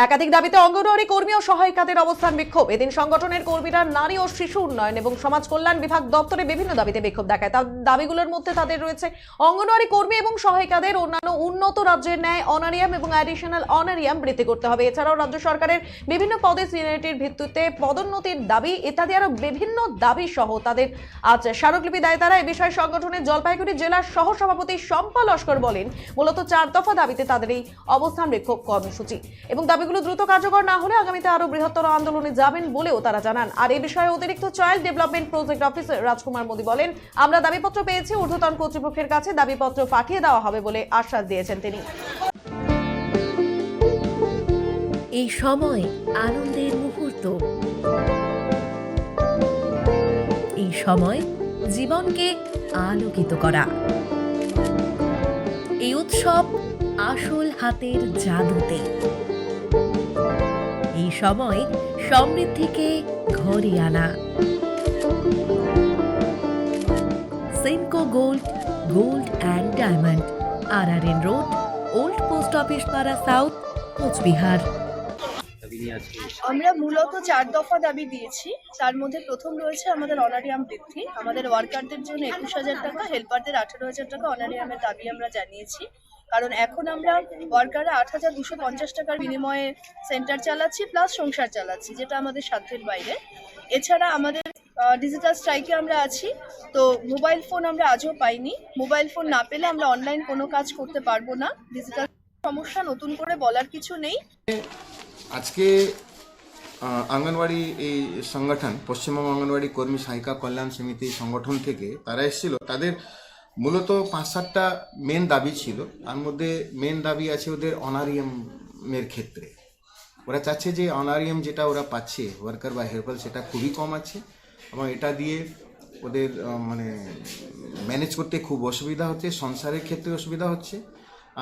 একাধিক দাবিতে অঙ্গনওয়াড়ি কর্মী ও সহায়িকাদের অবস্থান বিক্ষোভ। এদিন সংগঠনের কর্মীরা নারী ও শিশু উন্নয়ন এবং সমাজ কল্যাণ বিভাগ দপ্তরে বিভিন্ন দাবিতে বিক্ষোভ দেখায়। তার দাবিগুলোর মধ্যে তাদের রয়েছে অঙ্গনওয়াড়ি কর্মী এবং সহায়িকাদের অন্যান্য উন্নত রাজ্যের ন্যায় অনারিয়াম এবং অ্যাডিশনাল অনারিয়াম বৃদ্ধি করতে হবে। এছাড়াও রাজ্য সরকারের বিভিন্ন পদে সিনিয়রিটির ভিত্তিতে পদোন্নতির দাবি ইত্যাদি আরো বিভিন্ন দাবি সহ তাদের আজ স্মারকলিপি দেয় তারা। এ বিষয়ে সংগঠনের জলপাইগুড়ি জেলার সহ সভাপতি শম্পা লস্কর বলেন, মূলত 4 দফা দাবিতে তাদের এই অবস্থান বিক্ষোভ কর্মসূচি এবং দাবিগুলো দ্রুত কার্যকর না হলে আগামীতে আরো বৃহত্তর আন্দোলনে যাবেন বলেও তারা জানান। আর এই বিষয়ে অতিরিক্ত চাইল্ড ডেভেলপমেন্ট প্রজেক্ট অফিসার রাজকুমার মোদি বলেন, আমরা দাবিপত্র পেয়েছি, ঊর্ধ্বতন কর্তৃপক্ষের কাছে দাবিপত্র পাঠিয়ে দেওয়া হবে বলে আশ্বাস দিয়েছেন তিনি। এই সময় আনন্দের মুহূর্ত, এই সময় জীবনকে আলোকিত করা, এই উৎসব আসল হাতের জাদুতে, এই সময় সমৃদ্ধিকে ঘরে আনা। Senco gold, gold and diamond, RRN road, old post office পাড়া সাউথ, কোচবিহার। আমরা মূলত 4 দফা দাবি দিয়েছি। তার মধ্যে প্রথম রয়েছে আমাদের অনারিয়াম বৃদ্ধি। আমাদের ওয়ার্কারদের জন্য 21,000 টাকা, হেল্পারদের 18,000 টাকা অনারিয়ামের দাবি আমরা জানিয়েছি। কারণ এখন আমরা ওয়ার্কাররা 8,250 টাকার বিনিময়ে সেন্টার চালাচ্ছি, প্লাস সংসার চালাচ্ছি, যেটা আমাদের সাধ্যের বাইরে। এছাড়া আমাদের ডিজিটাল স্ট্রাইকে আমরা আছি। তো মোবাইল ফোন আমরা আজও পাইনি। মোবাইল ফোন না পেলে আমরা অনলাইন কোনো কাজ করতে পারবো না। ডিজিটাল সমস্যা নতুন করে বলার কিছু নেই। আজকে আঙ্গনওয়াড়ি এই সংগঠন, পশ্চিমবঙ্গ আঙ্গনওয়াড়ি কর্মী সহায়িকা কল্যাণ সমিতি সংগঠন থেকে তারা এসেছিল। তাদের মূলত 5-7টা মেন দাবি ছিল। তার মধ্যে মেন দাবি আছে ওদের অনারিয়ামের ক্ষেত্রে। ওরা চাচ্ছে যে অনারিয়াম যেটা ওরা পাচ্ছে ওয়ার্কার বা হেল্পার, সেটা খুবই কম আছে এবং এটা দিয়ে ওদের মানে ম্যানেজ করতে খুব অসুবিধা হচ্ছে, সংসারের ক্ষেত্রে অসুবিধা হচ্ছে।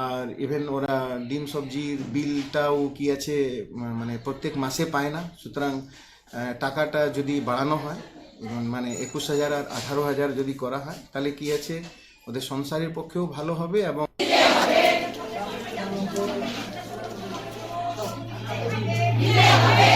আর ইভেন ওরা ডিম সবজির বিলটাও কি আছে মানে প্রত্যেক মাসে পায় না। সুতরাং টাকাটা যদি বাড়ানো হয়, মানে 21,000 আর 18,000 যদি করা হয়, তাহলে কি আছে ওদের সংসারের পক্ষেও ভালো হবে এবং